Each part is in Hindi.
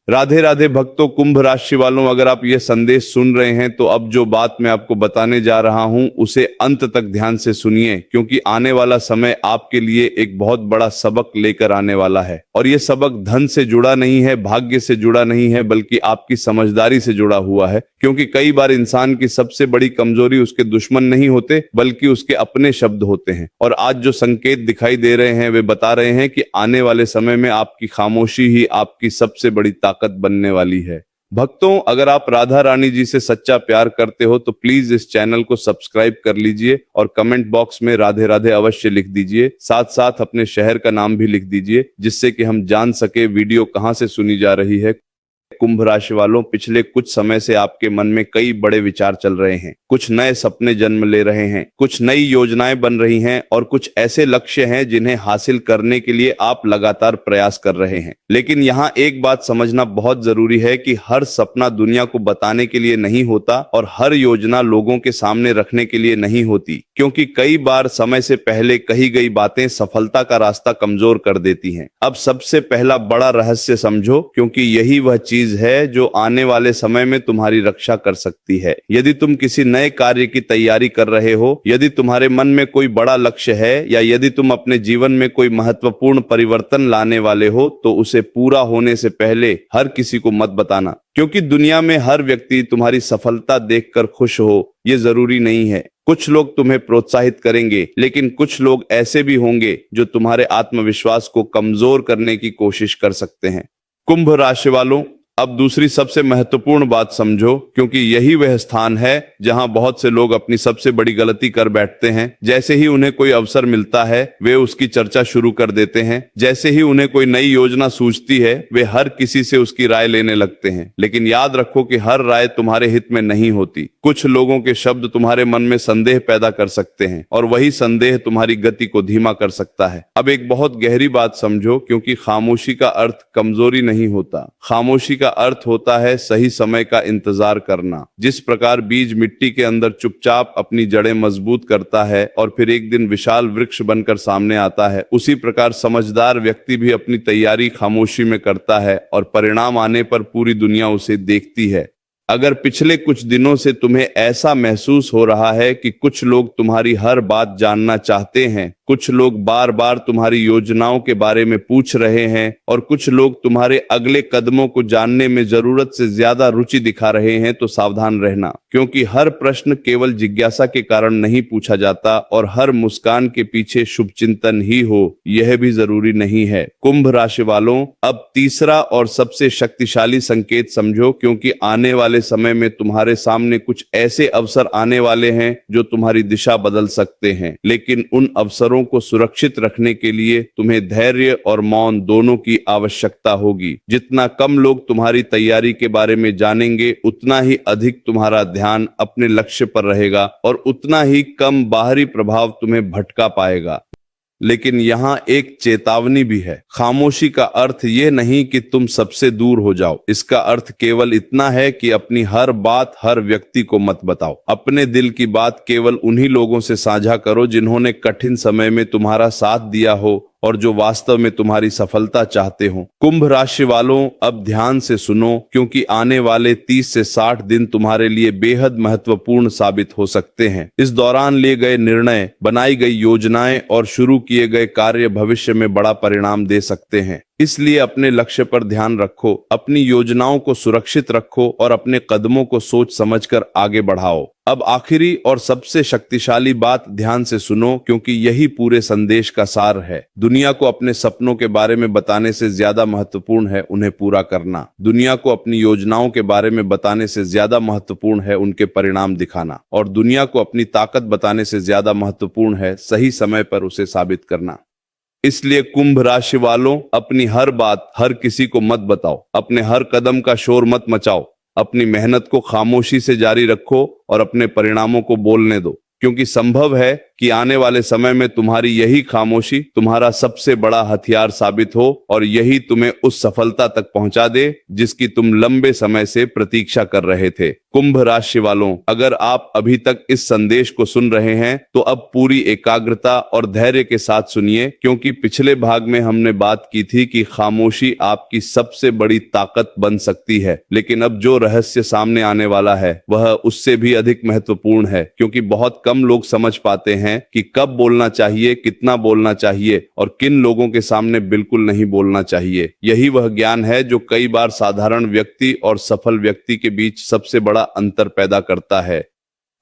राधे राधे भक्तों, कुंभ राशि वालों, अगर आप ये संदेश सुन रहे हैं तो अब जो बात मैं आपको बताने जा रहा हूं उसे अंत तक ध्यान से सुनिए, क्योंकि आने वाला समय आपके लिए एक बहुत बड़ा सबक लेकर आने वाला है। और ये सबक धन से जुड़ा नहीं है, भाग्य से जुड़ा नहीं है, बल्कि आपकी समझदारी से जुड़ा हुआ है। क्योंकि कई बार इंसान की सबसे बड़ी कमजोरी उसके दुश्मन नहीं होते, बल्कि उसके अपने शब्द होते हैं। और आज जो संकेत दिखाई दे रहे हैं वे बता रहे हैं कि आने वाले समय में आपकी खामोशी ही आपकी सबसे बड़ी ताकत बनने वाली है। भक्तों, अगर आप राधा रानी जी से सच्चा प्यार करते हो तो प्लीज इस चैनल को सब्सक्राइब कर लीजिए और कमेंट बॉक्स में राधे राधे अवश्य लिख दीजिए। साथ साथ अपने शहर का नाम भी लिख दीजिए, जिससे कि हम जान सके वीडियो कहां से सुनी जा रही है। कुंभ राशि वालों, पिछले कुछ समय से आपके मन में कई बड़े विचार चल रहे हैं, कुछ नए सपने जन्म ले रहे हैं, कुछ नई योजनाएं बन रही हैं और कुछ ऐसे लक्ष्य हैं जिन्हें हासिल करने के लिए आप लगातार प्रयास कर रहे हैं। लेकिन यहाँ एक बात समझना बहुत जरूरी है कि हर सपना दुनिया को बताने के लिए नहीं होता और हर योजना लोगों के सामने रखने के लिए नहीं होती, क्योंकि कई बार समय से पहले कही गई बातें सफलता का रास्ता कमजोर कर देती हैं। अब सबसे पहला बड़ा रहस्य समझो, क्योंकि यही वह चीज है जो आने वाले समय में तुम्हारी रक्षा कर सकती है। यदि तुम किसी नए कार्य की तैयारी कर रहे हो, यदि तुम्हारे मन में कोई बड़ा लक्ष्य है, या यदि तुम अपने जीवन में कोई महत्वपूर्ण परिवर्तन लाने वाले हो, तो उसे पूरा होने से पहले हर किसी को मत बताना। क्योंकि दुनिया में हर व्यक्ति तुम्हारी सफलता देखकर खुश हो ये जरूरी नहीं है। कुछ लोग तुम्हें प्रोत्साहित करेंगे, लेकिन कुछ लोग ऐसे भी होंगे जो तुम्हारे आत्मविश्वास को कमजोर करने की कोशिश कर सकते हैं। कुंभ राशि वालों, अब दूसरी सबसे महत्वपूर्ण बात समझो, क्योंकि यही वह स्थान है जहां बहुत से लोग अपनी सबसे बड़ी गलती कर बैठते हैं। जैसे ही उन्हें कोई अवसर मिलता है वे उसकी चर्चा शुरू कर देते हैं। जैसे ही उन्हें कोई नई योजना सूझती है वे हर किसी से उसकी राय लेने लगते हैं। लेकिन याद रखो कि हर राय तुम्हारे हित में नहीं होती। कुछ लोगों के शब्द तुम्हारे मन में संदेह पैदा कर सकते हैं और वही संदेह तुम्हारी गति को धीमा कर सकता है। अब एक बहुत गहरी बात समझो, क्योंकि खामोशी का अर्थ कमजोरी नहीं होता। खामोशी का अर्थ होता है सही समय का इंतजार करना। जिस प्रकार बीज मिट्टी के अंदर चुपचाप अपनी जड़ें मजबूत करता है और फिर एक दिन विशाल वृक्ष बनकर सामने आता है, उसी प्रकार समझदार व्यक्ति भी अपनी तैयारी खामोशी में करता है और परिणाम आने पर पूरी दुनिया उसे देखती है। अगर पिछले कुछ दिनों से तुम्हें ऐसा महसूस हो रहा है कि कुछ लोग तुम्हारी हर बात जानना चाहते हैं, कुछ लोग बार बार तुम्हारी योजनाओं के बारे में पूछ रहे हैं और कुछ लोग तुम्हारे अगले कदमों को जानने में जरूरत से ज्यादा रुचि दिखा रहे हैं, तो सावधान रहना। क्योंकि हर प्रश्न केवल जिज्ञासा के कारण नहीं पूछा जाता और हर मुस्कान के पीछे शुभ चिंतन ही हो यह भी जरूरी नहीं है। कुंभ राशि वालों, अब तीसरा और सबसे शक्तिशाली संकेत समझो, क्योंकि आने वाले समय में तुम्हारे सामने कुछ ऐसे अवसर आने वाले हैं जो तुम्हारी दिशा बदल सकते हैं। लेकिन उन अवसरों को सुरक्षित रखने के लिए तुम्हें धैर्य और मौन दोनों की आवश्यकता होगी। जितना कम लोग तुम्हारी तैयारी के बारे में जानेंगे, उतना ही अधिक तुम्हारा ध्यान अपने लक्ष्य पर रहेगा और उतना ही कम बाहरी प्रभाव तुम्हें भटका पाएगा। लेकिन यहाँ एक चेतावनी भी है। खामोशी का अर्थ ये नहीं कि तुम सबसे दूर हो जाओ। इसका अर्थ केवल इतना है कि अपनी हर बात हर व्यक्ति को मत बताओ। अपने दिल की बात केवल उन्हीं लोगों से साझा करो जिन्होंने कठिन समय में तुम्हारा साथ दिया हो और जो वास्तव में तुम्हारी सफलता चाहते हो। कुंभ राशि वालों, अब ध्यान से सुनो, क्योंकि आने वाले 30 से 60 दिन तुम्हारे लिए बेहद महत्वपूर्ण साबित हो सकते हैं। इस दौरान लिए गए निर्णय, बनाई गई योजनाएं और शुरू किए गए कार्य भविष्य में बड़ा परिणाम दे सकते हैं। इसलिए अपने लक्ष्य पर ध्यान रखो, अपनी योजनाओं को सुरक्षित रखो और अपने कदमों को सोच समझकर आगे बढ़ाओ। अब आखिरी और सबसे शक्तिशाली बात ध्यान से सुनो, क्योंकि यही पूरे संदेश का सार है। दुनिया को अपने सपनों के बारे में बताने से ज्यादा महत्वपूर्ण है उन्हें पूरा करना। दुनिया को अपनी योजनाओं के बारे में बताने से ज्यादा महत्वपूर्ण है उनके परिणाम दिखाना। और दुनिया को अपनी ताकत बताने से ज्यादा महत्वपूर्ण है सही समय पर उसे साबित करना। इसलिए कुंभ राशि वालों, अपनी हर बात हर किसी को मत बताओ। अपने हर कदम का शोर मत मचाओ। अपनी मेहनत को खामोशी से जारी रखो और अपने परिणामों को बोलने दो, क्योंकि संभव है कि आने वाले समय में तुम्हारी यही खामोशी तुम्हारा सबसे बड़ा हथियार साबित हो और यही तुम्हें उस सफलता तक पहुंचा दे जिसकी तुम लंबे समय से प्रतीक्षा कर रहे थे। कुंभ राशि वालों, अगर आप अभी तक इस संदेश को सुन रहे हैं तो अब पूरी एकाग्रता और धैर्य के साथ सुनिए, क्योंकि पिछले भाग में हमने बात की थी कि खामोशी आपकी सबसे बड़ी ताकत बन सकती है, लेकिन अब जो रहस्य सामने आने वाला है वह उससे भी अधिक महत्वपूर्ण है, क्योंकि बहुत कम लोग समझ पाते हैं कि कब बोलना चाहिए, कितना बोलना चाहिए और किन लोगों के सामने बिल्कुल नहीं बोलना चाहिए। यही वह ज्ञान है जो कई बार साधारण व्यक्ति और सफल व्यक्ति के बीच सबसे बड़ा अंतर पैदा करता है।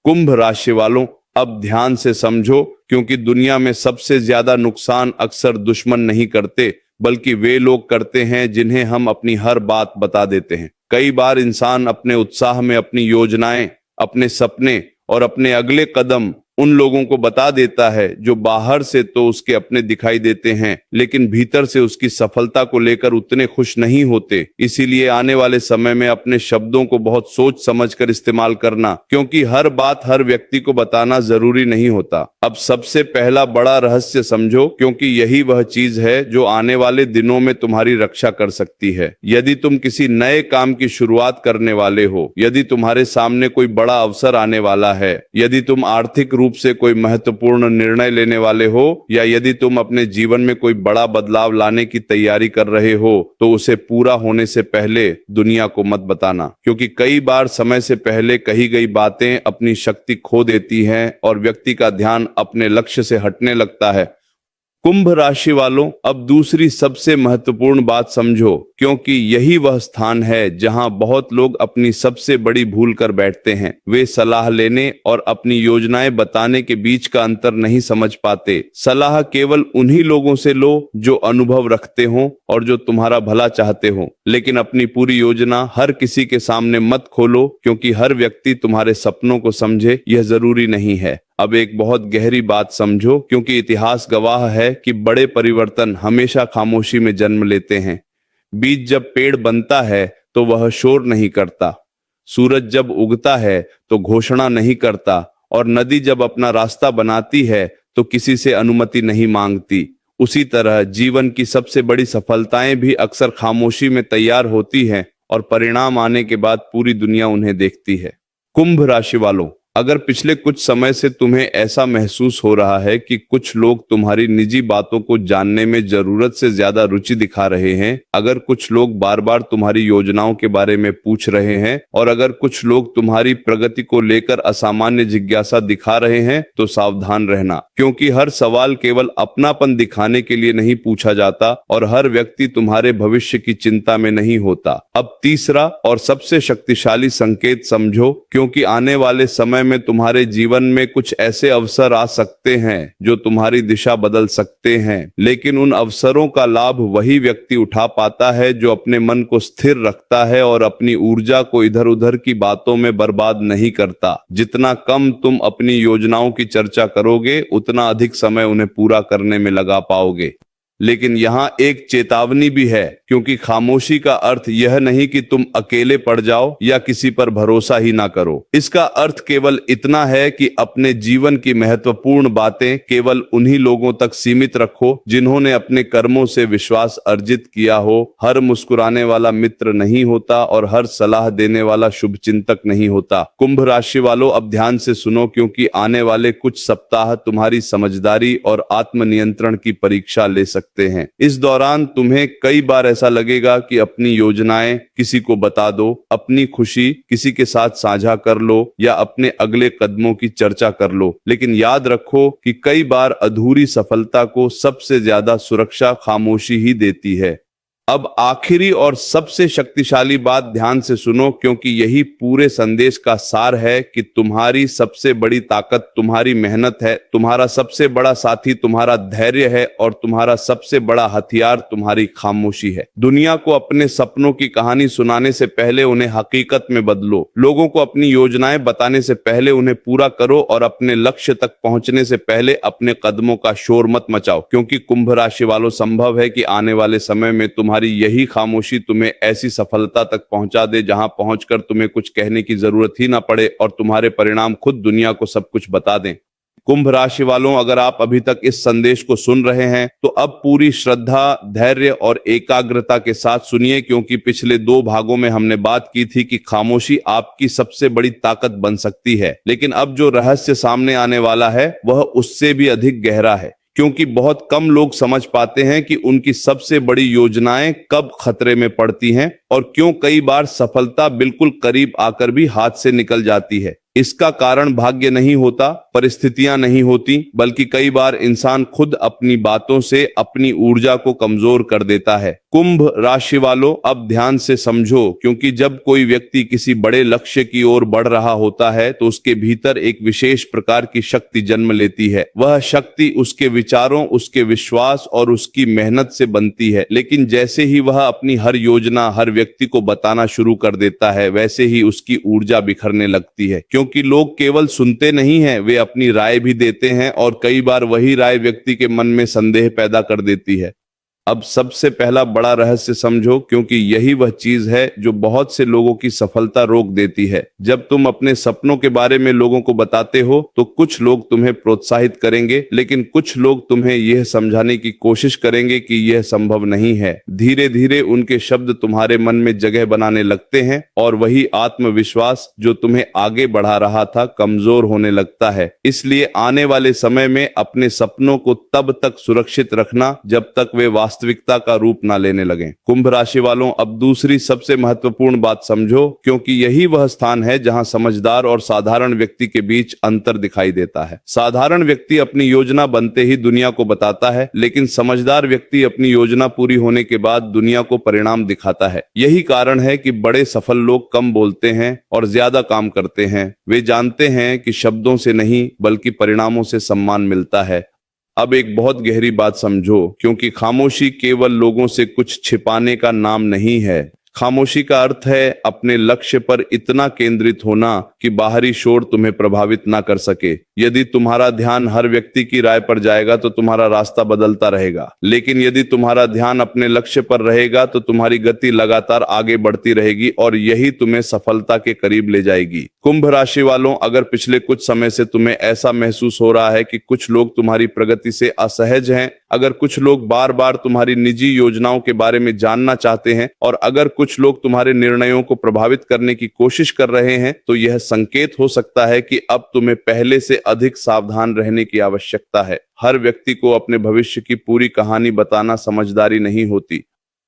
कुंभ राशि वालों, अब ध्यान से समझो, क्योंकि दुनिया में सबसे ज्यादा नुकसान अक्सर दुश्मन नहीं करते बल्कि वे लोग करते हैं जिन्हें हम अपनी हर बात बता देते हैं। कई बार इंसान अपने उत्साह में अपनी योजनाएं, अपने सपने और अपने अगले कदम उन लोगों को बता देता है जो बाहर से तो उसके अपने दिखाई देते हैं लेकिन भीतर से उसकी सफलता को लेकर उतने खुश नहीं होते। इसीलिए आने वाले समय में अपने शब्दों को बहुत सोच समझकर इस्तेमाल करना, क्योंकि हर बात हर व्यक्ति को बताना जरूरी नहीं होता। अब सबसे पहला बड़ा रहस्य समझो, क्योंकि यही वह चीज है जो आने वाले दिनों में तुम्हारी रक्षा कर सकती है। यदि तुम किसी नए काम की शुरुआत करने वाले हो, यदि तुम्हारे सामने कोई बड़ा अवसर आने वाला है, यदि तुम आर्थिक रूप से कोई महत्वपूर्ण निर्णय लेने वाले हो या यदि तुम अपने जीवन में कोई बड़ा बदलाव लाने की तैयारी कर रहे हो, तो उसे पूरा होने से पहले दुनिया को मत बताना, क्योंकि कई बार समय से पहले कही गई बातें अपनी शक्ति खो देती हैं और व्यक्ति का ध्यान अपने लक्ष्य से हटने लगता है। कुंभ राशि वालों, अब दूसरी सबसे महत्वपूर्ण बात समझो, क्योंकि यही वह स्थान है जहां बहुत लोग अपनी सबसे बड़ी भूल कर बैठते हैं। वे सलाह लेने और अपनी योजनाएं बताने के बीच का अंतर नहीं समझ पाते। सलाह केवल उन्हीं लोगों से लो जो अनुभव रखते हो और जो तुम्हारा भला चाहते हो, लेकिन अपनी पूरी योजना हर किसी के सामने मत खोलो, क्योंकि हर व्यक्ति तुम्हारे सपनों को समझे यह जरूरी नहीं है। अब एक बहुत गहरी बात समझो, क्योंकि इतिहास गवाह है कि बड़े परिवर्तन हमेशा खामोशी में जन्म लेते हैं। बीज जब पेड़ बनता है तो वह शोर नहीं करता, सूरज जब उगता है तो घोषणा नहीं करता, और नदी जब अपना रास्ता बनाती है तो किसी से अनुमति नहीं मांगती। उसी तरह जीवन की सबसे बड़ी सफलताएं भी अक्सर खामोशी में तैयार होती हैं और परिणाम आने के बाद पूरी दुनिया उन्हें देखती है। कुंभ राशि वालों, अगर पिछले कुछ समय से तुम्हें ऐसा महसूस हो रहा है कि कुछ लोग तुम्हारी निजी बातों को जानने में जरूरत से ज्यादा रुचि दिखा रहे हैं, अगर कुछ लोग बार बार तुम्हारी योजनाओं के बारे में पूछ रहे हैं और अगर कुछ लोग तुम्हारी प्रगति को लेकर असामान्य जिज्ञासा दिखा रहे हैं, तो सावधान रहना, क्योंकि हर सवाल केवल अपनापन दिखाने के लिए नहीं पूछा जाता और हर व्यक्ति तुम्हारे भविष्य की चिंता में नहीं होता। अब तीसरा और सबसे शक्तिशाली संकेत समझो, क्योंकि आने वाले समय में तुम्हारे जीवन में कुछ ऐसे अवसर आ सकते हैं जो तुम्हारी दिशा बदल सकते हैं, लेकिन उन अवसरों का लाभ वही व्यक्ति उठा पाता है जो अपने मन को स्थिर रखता है और अपनी ऊर्जा को इधर उधर की बातों में बर्बाद नहीं करता। जितना कम तुम अपनी योजनाओं की चर्चा करोगे, उतना अधिक समय उन्हें पूरा करने में लगा पाओगे। लेकिन यहाँ एक चेतावनी भी है, क्योंकि खामोशी का अर्थ यह नहीं कि तुम अकेले पड़ जाओ या किसी पर भरोसा ही ना करो। इसका अर्थ केवल इतना है कि अपने जीवन की महत्वपूर्ण बातें केवल उन्हीं लोगों तक सीमित रखो जिन्होंने अपने कर्मों से विश्वास अर्जित किया हो। हर मुस्कुराने वाला मित्र नहीं होता और हर सलाह देने वाला शुभचिंतक नहीं होता। कुंभ राशि वालों, अब ध्यान से सुनो, क्योंकि आने वाले कुछ सप्ताह तुम्हारी समझदारी और आत्मनियंत्रण की परीक्षा ले सकते हैं। इस दौरान तुम्हें कई बार ऐसा लगेगा कि अपनी योजनाएं किसी को बता दो, अपनी खुशी किसी के साथ साझा कर लो या अपने अगले कदमों की चर्चा कर लो, लेकिन याद रखो कि कई बार अधूरी सफलता को सबसे ज्यादा सुरक्षा खामोशी ही देती है। अब आखिरी और सबसे शक्तिशाली बात ध्यान से सुनो, क्योंकि यही पूरे संदेश का सार है कि तुम्हारी सबसे बड़ी ताकत तुम्हारी मेहनत है, तुम्हारा सबसे बड़ा साथी तुम्हारा धैर्य है और तुम्हारा सबसे बड़ा हथियार तुम्हारी खामोशी है। दुनिया को अपने सपनों की कहानी सुनाने से पहले उन्हें हकीकत में बदलो। लोगों को अपनी योजनाएं बताने से पहले उन्हें पूरा करो और अपने लक्ष्य तक पहुंचने से पहले अपने कदमों का शोर मत मचाओ, क्योंकि कुंभ राशि वालों, संभव है कि आने वाले समय में तुम्हारी यही खामोशी तुम्हें ऐसी सफलता तक पहुंचा दे जहां पहुंचकर तुम्हें कुछ कहने की जरूरत ही ना पड़े और तुम्हारे परिणाम खुद दुनिया को सब कुछ बता दें। कुंभ राशि वालों, अगर आप अभी तक इस संदेश को सुन रहे हैं तो अब पूरी श्रद्धा, धैर्य और एकाग्रता के साथ सुनिए, क्योंकि पिछले 2 भागों में हमने बात की थी कि खामोशी आपकी सबसे बड़ी ताकत बन सकती है, लेकिन अब जो रहस्य सामने आने वाला है वह उससे भी अधिक गहरा है, क्योंकि बहुत कम लोग समझ पाते हैं कि उनकी सबसे बड़ी योजनाएं कब खतरे में पड़ती हैं और क्यों कई बार सफलता बिल्कुल करीब आकर भी हाथ से निकल जाती है। इसका कारण भाग्य नहीं होता, परिस्थितियां नहीं होती, बल्कि कई बार इंसान खुद अपनी बातों से अपनी ऊर्जा को कमजोर कर देता है। कुंभ राशि वालों, अब ध्यान से समझो, क्योंकि जब कोई व्यक्ति किसी बड़े लक्ष्य की ओर बढ़ रहा होता है तो उसके भीतर एक विशेष प्रकार की शक्ति जन्म लेती है। वह शक्ति उसके विचारों, उसके विश्वास और उसकी मेहनत से बनती है। लेकिन जैसे ही वह अपनी हर योजना हर व्यक्ति को बताना शुरू कर देता है, वैसे ही उसकी ऊर्जा बिखरने लगती है, क्योंकि लोग केवल सुनते नहीं हैं, वे अपनी राय भी देते हैं और कई बार वही राय व्यक्ति के मन में संदेह पैदा कर देती है। अब सबसे पहला बड़ा रहस्य समझो, क्योंकि यही वह चीज है जो बहुत से लोगों की सफलता रोक देती है। जब तुम अपने सपनों के बारे में लोगों को बताते हो तो कुछ लोग तुम्हें प्रोत्साहित करेंगे, लेकिन कुछ लोग तुम्हें यह समझाने की कोशिश करेंगे कि यह संभव नहीं है। धीरे धीरे उनके शब्द तुम्हारे मन में जगह बनाने लगते हैं और वही आत्मविश्वास जो तुम्हें आगे बढ़ा रहा था कमजोर होने लगता है। इसलिए आने वाले समय में अपने सपनों को तब तक सुरक्षित रखना जब तक वे वास्तविकता का रूप ना लेने लगें। कुंभ राशि वालों, अब दूसरी सबसे महत्वपूर्ण बात समझो, क्योंकि यही वह स्थान है जहां समझदार और साधारण व्यक्ति के बीच अंतर दिखाई देता है। साधारण व्यक्ति अपनी योजना बनते ही दुनिया को बताता है, लेकिन समझदार व्यक्ति अपनी योजना पूरी होने के बाद दुनिया को परिणाम दिखाता है। यही कारण है कि बड़े सफल लोग कम बोलते हैं और ज्यादा काम करते हैं। वे जानते हैं कि शब्दों से नहीं बल्कि परिणामों से सम्मान मिलता है। अब एक बहुत गहरी बात समझो, क्योंकि खामोशी केवल लोगों से कुछ छिपाने का नाम नहीं है। खामोशी का अर्थ है अपने लक्ष्य पर इतना केंद्रित होना कि बाहरी शोर तुम्हें प्रभावित ना कर सके। यदि तुम्हारा ध्यान हर व्यक्ति की राय पर जाएगा तो तुम्हारा रास्ता बदलता रहेगा, लेकिन यदि तुम्हारा ध्यान अपने लक्ष्य पर रहेगा तो तुम्हारी गति लगातार आगे बढ़ती रहेगी और यही तुम्हें सफलता के करीब ले जाएगी। कुंभ राशि वालों, अगर पिछले कुछ समय से तुम्हें ऐसा महसूस हो रहा है कि कुछ लोग तुम्हारी प्रगति से असहज हैं, अगर कुछ लोग बार बार तुम्हारी निजी योजनाओं के बारे में जानना चाहते हैं और अगर कुछ लोग तुम्हारे निर्णयों को प्रभावित करने की कोशिश कर रहे हैं, तो यह संकेत हो सकता है कि अब तुम्हें पहले से अधिक सावधान रहने की आवश्यकता है। हर व्यक्ति को अपने भविष्य की पूरी कहानी बताना समझदारी नहीं होती।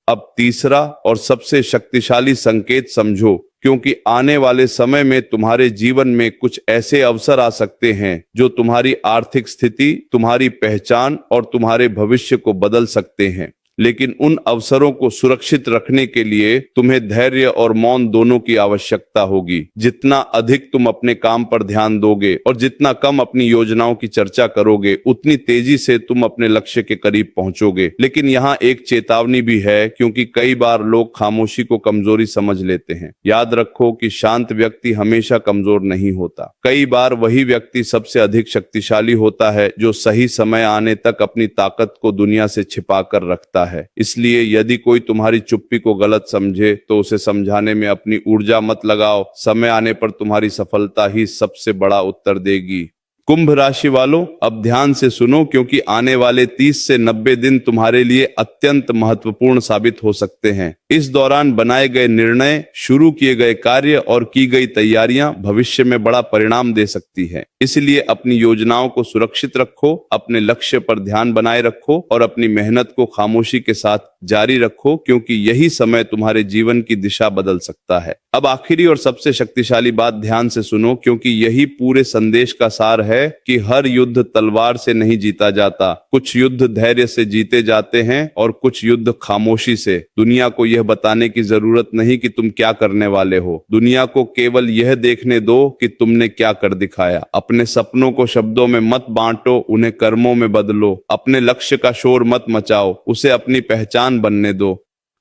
अब तीसरा और सबसे शक्तिशाली संकेत समझो, क्योंकि आने वाले समय में तुम्हारे जीवन में कुछ ऐसे अवसर आ सकते हैं जो तुम्हारी आर्थिक स्थिति, तुम्हारी पहचान और तुम्हारे भविष्य को बदल सकते हैं। लेकिन उन अवसरों को सुरक्षित रखने के लिए तुम्हें धैर्य और मौन दोनों की आवश्यकता होगी। जितना अधिक तुम अपने काम पर ध्यान दोगे और जितना कम अपनी योजनाओं की चर्चा करोगे, उतनी तेजी से तुम अपने लक्ष्य के करीब पहुंचोगे। लेकिन यहाँ एक चेतावनी भी है, क्योंकि कई बार लोग खामोशी को कमजोरी समझ लेते हैं। याद रखो कि शांत व्यक्ति हमेशा कमजोर नहीं होता। कई बार वही व्यक्ति सबसे अधिक शक्तिशाली होता है जो सही समय आने तक अपनी ताकत को दुनिया से छिपा कर रखता है। इसलिए यदि कोई तुम्हारी चुप्पी को गलत समझे तो उसे समझाने में अपनी ऊर्जा मत लगाओ। समय आने पर तुम्हारी सफलता ही सबसे बड़ा उत्तर देगी। कुंभ राशि वालों, अब ध्यान से सुनो, क्योंकि आने वाले 30 से 90 दिन तुम्हारे लिए अत्यंत महत्वपूर्ण साबित हो सकते हैं। इस दौरान बनाए गए निर्णय, शुरू किए गए कार्य और की गई तैयारियां भविष्य में बड़ा परिणाम दे सकती हैं। इसलिए अपनी योजनाओं को सुरक्षित रखो, अपने लक्ष्य पर ध्यान बनाए रखो और अपनी मेहनत को खामोशी के साथ जारी रखो, क्योंकि यही समय तुम्हारे जीवन की दिशा बदल सकता है। अब आखिरी और सबसे शक्तिशाली बात ध्यान से सुनो, क्योंकि यही पूरे संदेश का सार है कि हर युद्ध तलवार से नहीं जीता जाता। कुछ युद्ध धैर्य से जीते जाते हैं और कुछ युद्ध खामोशी से। दुनिया को यह बताने की जरूरत नहीं कि तुम क्या करने वाले हो। दुनिया को केवल यह देखने दो कि तुमने क्या कर दिखाया। अपने सपनों को शब्दों में मत बांटो, उन्हें कर्मों में बदलो। अपने लक्ष्य का शोर मत मचाओ, उसे अपनी पहचान बनने दो।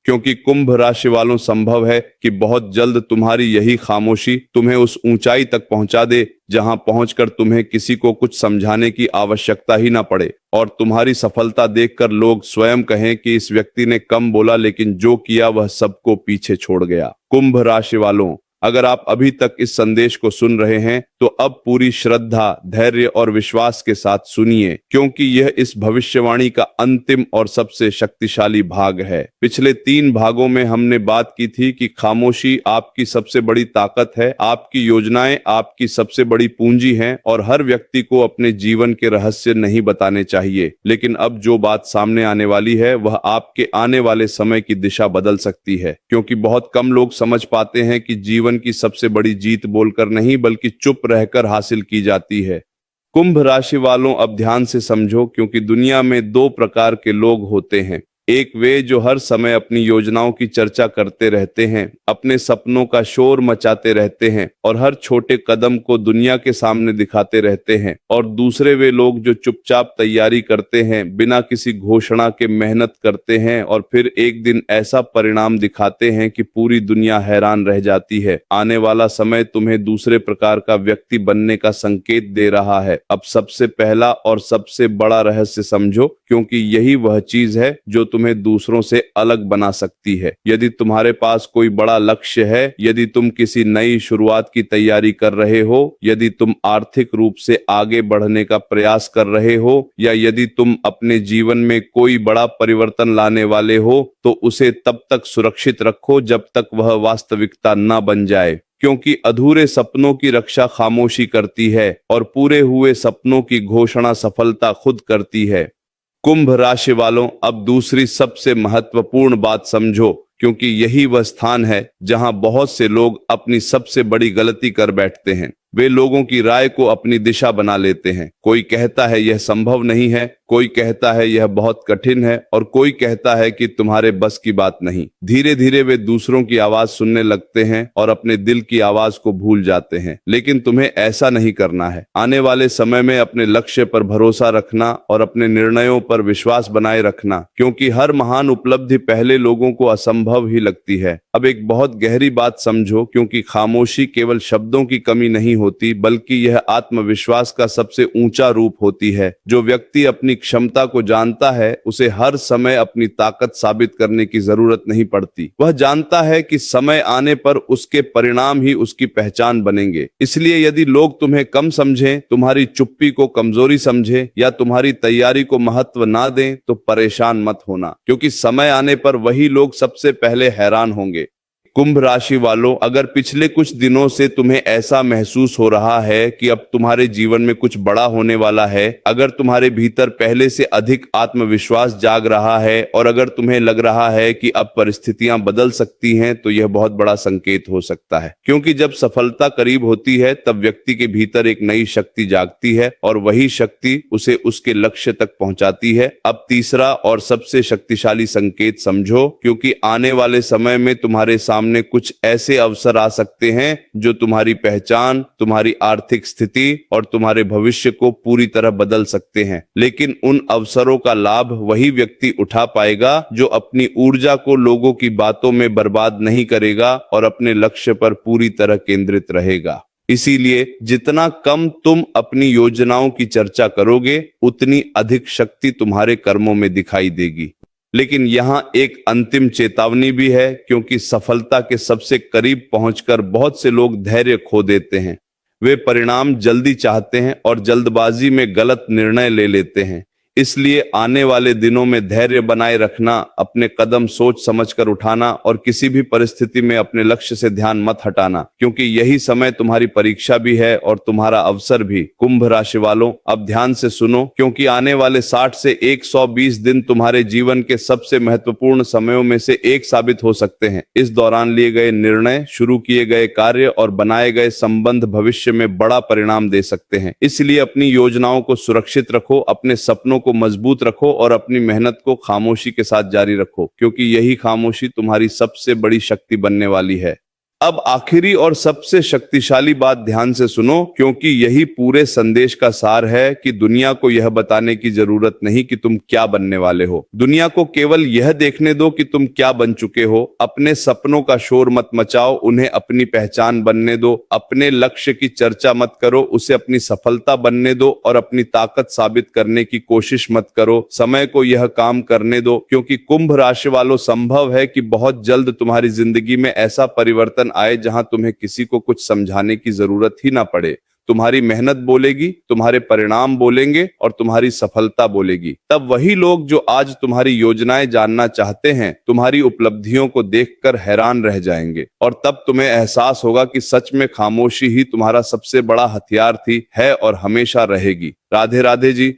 क्योंकि कुंभ राशि वालों, संभव है कि बहुत जल्द तुम्हारी यही खामोशी तुम्हें उस ऊंचाई तक पहुंचा दे जहां पहुंचकर तुम्हें किसी को कुछ समझाने की आवश्यकता ही ना पड़े और तुम्हारी सफलता देखकर लोग स्वयं कहें कि इस व्यक्ति ने कम बोला लेकिन जो किया वह सबको पीछे छोड़ गया। कुंभ राशि वालों, अगर आप अभी तक इस संदेश को सुन रहे हैं तो अब पूरी श्रद्धा, धैर्य और विश्वास के साथ सुनिए, क्योंकि यह इस भविष्यवाणी का अंतिम और सबसे शक्तिशाली भाग है। पिछले 3 भागों में हमने बात की थी कि खामोशी आपकी सबसे बड़ी ताकत है, आपकी योजनाएं आपकी सबसे बड़ी पूंजी हैं और हर व्यक्ति को अपने जीवन के रहस्य नहीं बताने चाहिए। लेकिन अब जो बात सामने आने वाली है वह आपके आने वाले समय की दिशा बदल सकती है, क्योंकि बहुत कम लोग समझ पाते हैं कि जीवन की सबसे बड़ी जीत बोलकर नहीं बल्कि चुप रहकर हासिल की जाती है। कुंभ राशि वालों, अब ध्यान से समझो, क्योंकि दुनिया में 2 प्रकार के लोग होते हैं। एक वे जो हर समय अपनी योजनाओं की चर्चा करते रहते हैं, अपने सपनों का शोर मचाते रहते हैं और हर छोटे कदम को दुनिया के सामने दिखाते रहते हैं, और दूसरे वे लोग जो चुपचाप तैयारी करते हैं, बिना किसी घोषणा के मेहनत करते हैं और फिर एक दिन ऐसा परिणाम दिखाते हैं कि पूरी दुनिया हैरान रह जाती है। आने वाला समय तुम्हें दूसरे प्रकार का व्यक्ति बनने का संकेत दे रहा है। अब सबसे पहला और सबसे बड़ा रहस्य समझो, क्योंकि यही वह चीज है जो तुम्हें दूसरों से अलग बना सकती है। यदि तुम्हारे पास कोई बड़ा लक्ष्य है, यदि तुम किसी नई शुरुआत की तैयारी कर रहे हो, यदि तुम आर्थिक रूप से आगे बढ़ने का प्रयास कर रहे हो, या यदि तुम अपने जीवन में कोई बड़ा परिवर्तन लाने वाले हो, तो उसे तब तक सुरक्षित रखो जब तक वह वास्तविकता न बन जाए, क्योंकि अधूरे सपनों की रक्षा खामोशी करती है और पूरे हुए सपनों की घोषणा सफलता खुद करती है। कुंभ राशि वालों, अब दूसरी सबसे महत्वपूर्ण बात समझो, क्योंकि यही वह स्थान है जहां बहुत से लोग अपनी सबसे बड़ी गलती कर बैठते हैं। वे लोगों की राय को अपनी दिशा बना लेते हैं। कोई कहता है यह संभव नहीं है, कोई कहता है यह बहुत कठिन है, और कोई कहता है कि तुम्हारे बस की बात नहीं। धीरे धीरे वे दूसरों की आवाज सुनने लगते हैं और अपने दिल की आवाज को भूल जाते हैं। लेकिन तुम्हें ऐसा नहीं करना है। आने वाले समय में अपने लक्ष्य पर भरोसा रखना और अपने निर्णयों पर विश्वास बनाए रखना, क्योंकि हर महान उपलब्धि पहले लोगों को असंभव ही लगती है। अब एक बहुत गहरी बात समझो, क्योंकि खामोशी केवल शब्दों की कमी नहीं होती, बल्कि यह आत्मविश्वास का सबसे ऊंचा रूप होती है। जो व्यक्ति अपनी क्षमता को जानता है, उसे हर समय अपनी ताकत साबित करने की जरूरत नहीं पड़ती। वह जानता है कि समय आने पर उसके परिणाम ही उसकी पहचान बनेंगे। इसलिए यदि लोग तुम्हें कम समझें, तुम्हारी चुप्पी को कमजोरी समझें या तुम्हारी तैयारी को महत्व ना दें, तो परेशान मत होना, क्योंकि समय आने पर वही लोग सबसे पहले हैरान होंगे। कुंभ राशि वालों, अगर पिछले कुछ दिनों से तुम्हें ऐसा महसूस हो रहा है कि अब तुम्हारे जीवन में कुछ बड़ा होने वाला है, अगर तुम्हारे भीतर पहले से अधिक आत्मविश्वास जाग रहा है और अगर तुम्हें लग रहा है कि अब परिस्थितियां बदल सकती हैं, तो यह बहुत बड़ा संकेत हो सकता है। क्योंकि जब सफलता करीब होती है, तब व्यक्ति के भीतर एक नई शक्ति जागती है और वही शक्ति उसे उसके लक्ष्य तक पहुंचाती है। अब तीसरा और सबसे शक्तिशाली संकेत समझो, क्योंकि आने वाले समय में तुम्हारे सामने कुछ ऐसे अवसर आ सकते हैं जो तुम्हारी पहचान, तुम्हारी आर्थिक स्थिति और तुम्हारे भविष्य को पूरी तरह बदल सकते हैं। लेकिन उन अवसरों का लाभ वही व्यक्ति उठा पाएगा जो अपनी ऊर्जा को लोगों की बातों में बर्बाद नहीं करेगा और अपने लक्ष्य पर पूरी तरह केंद्रित रहेगा। इसीलिए जितना कम तुम अपनी योजनाओं की चर्चा करोगे, उतनी अधिक शक्ति तुम्हारे कर्मों में दिखाई देगी। लेकिन यहाँ एक अंतिम चेतावनी भी है, क्योंकि सफलता के सबसे करीब पहुंचकर बहुत से लोग धैर्य खो देते हैं। वे परिणाम जल्दी चाहते हैं और जल्दबाजी में गलत निर्णय ले लेते हैं। इसलिए आने वाले दिनों में धैर्य बनाए रखना, अपने कदम सोच समझकर उठाना और किसी भी परिस्थिति में अपने लक्ष्य से ध्यान मत हटाना, क्योंकि यही समय तुम्हारी परीक्षा भी है और तुम्हारा अवसर भी। कुंभ राशि वालों, अब ध्यान से सुनो, क्योंकि आने वाले 60 से 120 दिन तुम्हारे जीवन के सबसे महत्वपूर्ण समयों में से एक साबित हो सकते हैं। इस दौरान लिए गए निर्णय, शुरू किए गए कार्य और बनाए गए संबंध भविष्य में बड़ा परिणाम दे सकते हैं। इसलिए अपनी योजनाओं को सुरक्षित रखो, अपने सपनों को मजबूत रखो और अपनी मेहनत को खामोशी के साथ जारी रखो, क्योंकि यही खामोशी तुम्हारी सबसे बड़ी शक्ति बनने वाली है। अब आखिरी और सबसे शक्तिशाली बात ध्यान से सुनो, क्योंकि यही पूरे संदेश का सार है कि दुनिया को यह बताने की जरूरत नहीं कि तुम क्या बनने वाले हो। दुनिया को केवल यह देखने दो कि तुम क्या बन चुके हो। अपने सपनों का शोर मत मचाओ, उन्हें अपनी पहचान बनने दो। अपने लक्ष्य की चर्चा मत करो, उसे अपनी सफलता बनने दो और अपनी ताकत साबित करने की कोशिश मत करो। समय को यह काम करने दो, क्योंकि कुंभ राशि वालों, संभव है कि बहुत जल्द तुम्हारी जिंदगी में ऐसा परिवर्तन परिवर्तन आए जहां तुम्हें किसी को कुछ समझाने की जरूरत ही ना पड़े। तुम्हारी मेहनत बोलेगी, तुम्हारे परिणाम बोलेंगे और तुम्हारी सफलता बोलेगी। तब वही लोग जो आज तुम्हारी योजनाएं जानना चाहते हैं, तुम्हारी उपलब्धियों को देखकर हैरान रह जाएंगे और तब तुम्हें एहसास होगा कि सच में खामोशी ही तुम्हारा सबसे बड़ा हथियार थी, है और हमेशा रहेगी। राधे राधे जी।